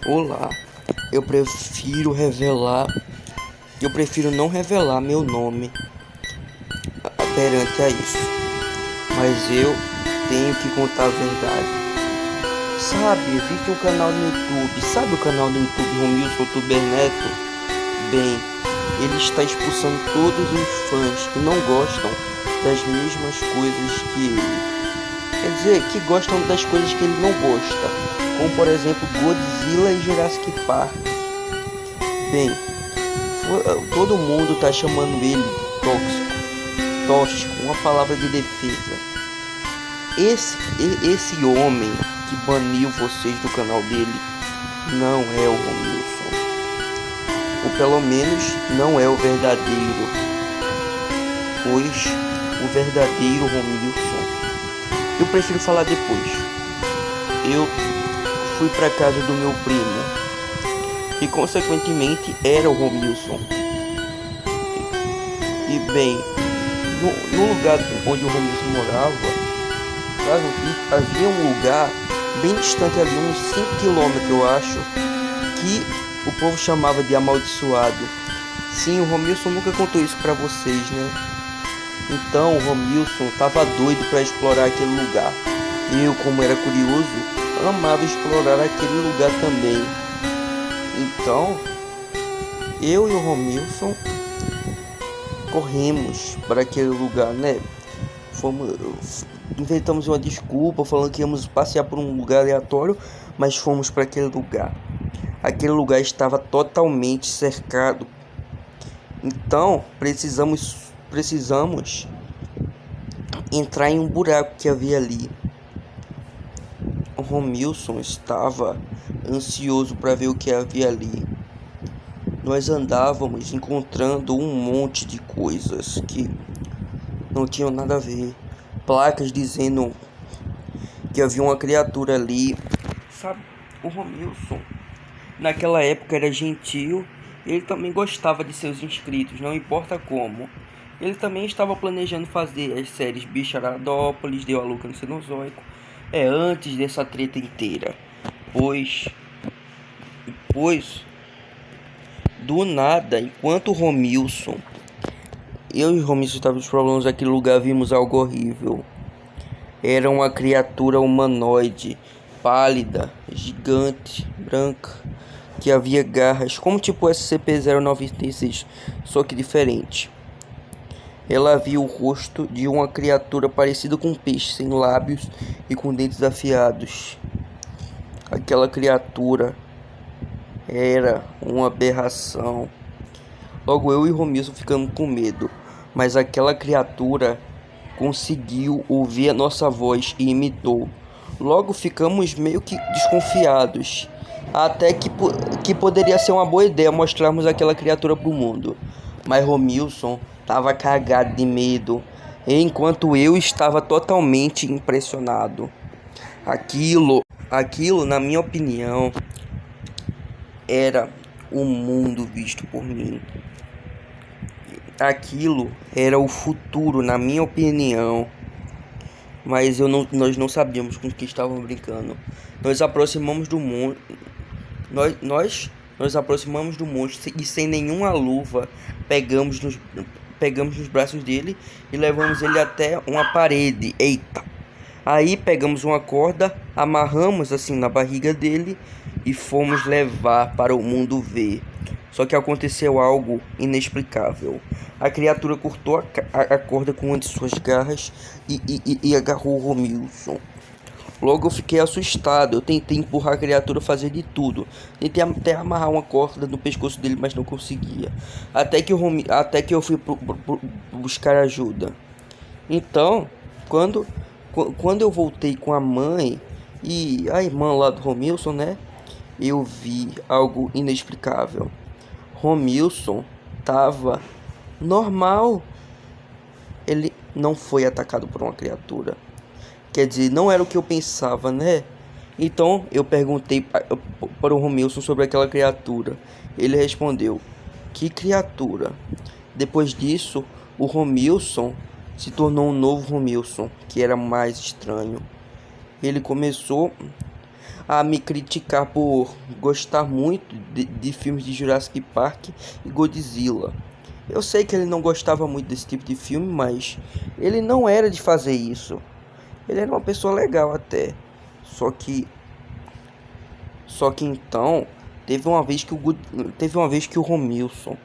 Olá, eu prefiro revelar, eu prefiro não revelar meu nome perante a isso, mas eu tenho que contar a verdade. Sabe, existe um canal no YouTube, sabe o canal do YouTube Romilson Tuberneto? Bem, ele está expulsando todos os fãs que não gostam das mesmas coisas que ele. Quer dizer, que gostam das coisas que ele não gosta, como por exemplo Godzilla e Jurassic Park. Bem, todo mundo tá chamando ele de tóxico, uma palavra de defesa. Esse homem que baniu vocês do canal dele não é o Romilson, ou pelo menos não é o verdadeiro, pois o verdadeiro Romilson, eu prefiro falar depois. Eu fui para casa do meu primo, que consequentemente era o Romilson. E bem, no lugar onde o Romilson morava, havia um lugar bem distante ali, uns 5 km eu acho, que o povo chamava de amaldiçoado. Sim, o Romilson nunca contou isso pra vocês, né? Então o Romilson tava doido para explorar aquele lugar. Eu, como era curioso, amava explorar aquele lugar também. Então, eu e o Romilson corremos para aquele lugar, né? Inventamos uma desculpa falando que íamos passear por um lugar aleatório, mas fomos para aquele lugar. Aquele lugar estava totalmente cercado. Então, precisamos entrar em um buraco que havia ali. O Romilson estava ansioso para ver o que havia ali. Nós andávamos encontrando um monte de coisas que não tinham nada a ver. Placas dizendo que havia uma criatura ali. Sabe, o Romilson naquela época era gentil. Ele também gostava de seus inscritos, não importa como. Ele também estava planejando fazer as séries Bicharadópolis, Deu a Louca no Cenozoico, antes dessa treta inteira. Pois do nada, enquanto eu e o Romilson estávamos com problemas naquele lugar, vimos algo horrível. Era uma criatura humanoide, pálida, gigante, branca, que havia garras, como tipo SCP-096, só que diferente. Ela havia o rosto de uma criatura parecida com um peixe, sem lábios e com dentes afiados. Aquela criatura era uma aberração. Logo eu e Romilson ficamos com medo, mas aquela criatura conseguiu ouvir a nossa voz e imitou. Logo ficamos meio que desconfiados, até que poderia ser uma boa ideia mostrarmos aquela criatura pro mundo. Mas Romilson estava cagado de medo, enquanto eu estava totalmente impressionado. Aquilo, na minha opinião, era o mundo visto por mim. Aquilo era o futuro, na minha opinião. Mas nós não sabíamos com o que estávamos brincando. Nós aproximamos do monstro. Nós aproximamos do monstro e sem nenhuma luva pegamos nos braços dele e levamos ele até uma parede. Eita! Aí pegamos uma corda, amarramos assim na barriga dele e fomos levar para o mundo ver. Só que aconteceu algo inexplicável. A criatura cortou a corda com uma de suas garras e agarrou o Romilson. Logo eu fiquei assustado. Eu tentei empurrar a criatura, fazer de tudo. Tentei até amarrar uma corda no pescoço dele, mas não conseguia. Até que eu fui buscar ajuda. Então, quando eu voltei com a mãe e a irmã lá do Romilson, né? Eu vi algo inexplicável. Romilson tava normal. Ele não foi atacado por uma criatura. Quer dizer, não era o que eu pensava, né? Então eu perguntei para o Romilson sobre aquela criatura. Ele respondeu: que criatura? Depois disso, o Romilson se tornou um novo Romilson, que era mais estranho. Ele começou a me criticar por gostar muito de filmes de Jurassic Park e Godzilla. Eu sei que ele não gostava muito desse tipo de filme, mas ele não era de fazer isso. Ele era uma pessoa legal até. Só que então teve uma vez que o Romilson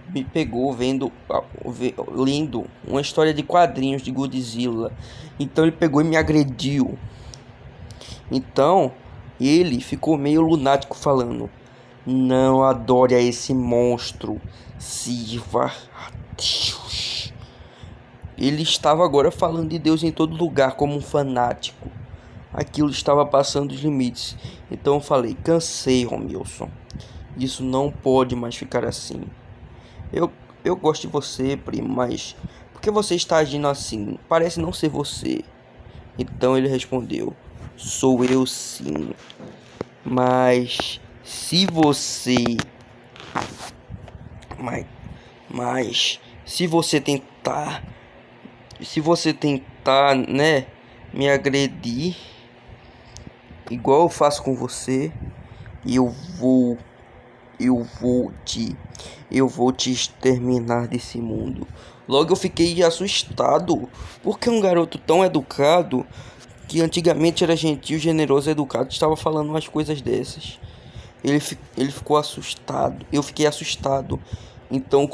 me pegou lendo uma história de quadrinhos de Godzilla. Então ele pegou e me agrediu. Então ele ficou meio lunático falando: "Não adore a esse monstro, sirva a Deus." Ele estava agora falando de Deus em todo lugar como um fanático. Aquilo estava passando os limites. Então eu falei: "Cansei, Romilson. Isso não pode mais ficar assim. Eu gosto de você, primo, mas por que você está agindo assim? Parece não ser você." Então ele respondeu: "Sou eu sim. Mas se você... Mas se você tentar... né, me agredir, igual eu faço com você, eu vou te exterminar desse mundo." Logo eu fiquei assustado, porque um garoto tão educado, que antigamente era gentil, generoso, educado, estava falando umas coisas dessas. Ele ficou assustado, eu fiquei assustado. Então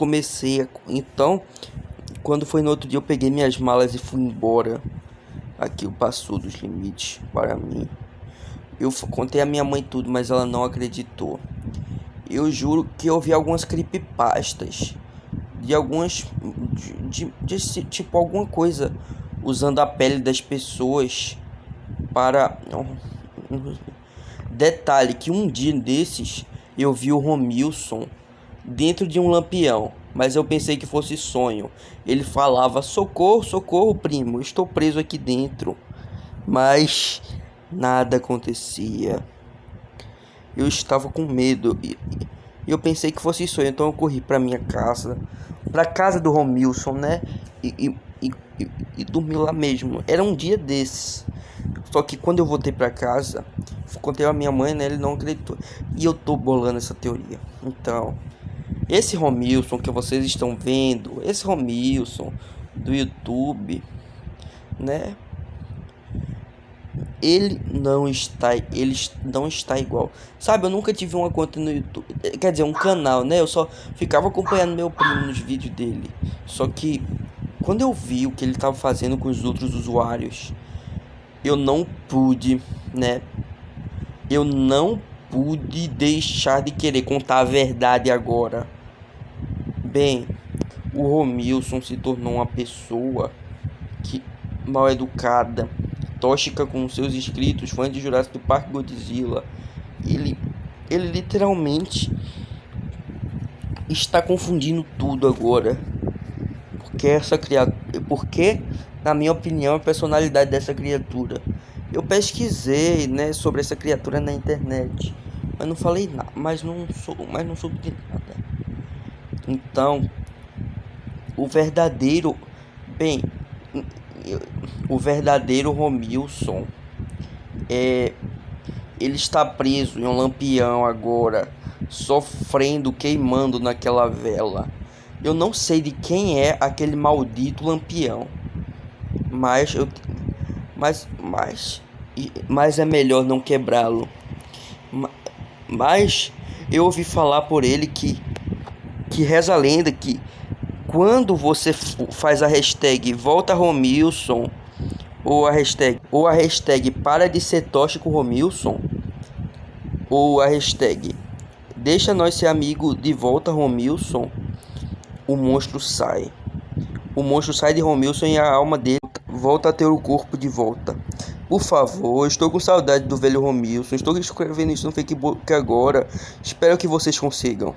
quando foi no outro dia, eu peguei minhas malas e fui embora. Aquilo passou dos limites para mim. Eu contei a minha mãe tudo, mas ela não acreditou. Eu juro que eu vi algumas creepypastas de algumas tipo alguma coisa usando a pele das pessoas para... Detalhe que um dia desses eu vi o Romilson dentro de um lampião, mas eu pensei que fosse sonho. Ele falava: "Socorro, socorro, primo, estou preso aqui dentro." Mas nada acontecia. Eu estava com medo e eu pensei que fosse sonho. Então eu corri para minha casa, para casa do Romilson, né? E dormi lá mesmo. Era um dia desses. Só que quando eu voltei para casa, contei a minha mãe, né? Ele não acreditou. E eu tô bolando essa teoria. Então, esse Romilson que vocês estão vendo, esse Romilson do YouTube, né? Ele não está igual. Sabe, eu nunca tive uma conta no YouTube. Quer dizer, um canal, né? Eu só ficava acompanhando meu primo nos vídeos dele. Só que quando eu vi o que ele estava fazendo com os outros usuários, eu não pude, né? Eu não pude deixar de querer contar a verdade agora. Bem, o Romilson se tornou uma pessoa mal educada, tóxica com seus inscritos, fãs de Jurassic Park e Godzilla. Ele literalmente está confundindo tudo agora. Porque, na minha opinião, a personalidade dessa criatura. Eu pesquisei, né, sobre essa criatura na internet, mas não falei nada, mas não soube de nada. Então, o verdadeiro Romilson ele está preso em um lampião agora, sofrendo, queimando naquela vela. Eu não sei de quem é aquele maldito lampião, mas é melhor não quebrá-lo. Mas eu ouvi falar por ele que reza a lenda que quando você faz a hashtag volta Romilson, ou a hashtag para de ser tóxico Romilson, ou a hashtag deixa nós ser amigo de volta Romilson, o monstro sai de Romilson e a alma dele volta a ter o corpo de volta. Por favor, estou com saudade do velho Romilson. Estou escrevendo isso no Facebook agora. Espero que vocês consigam.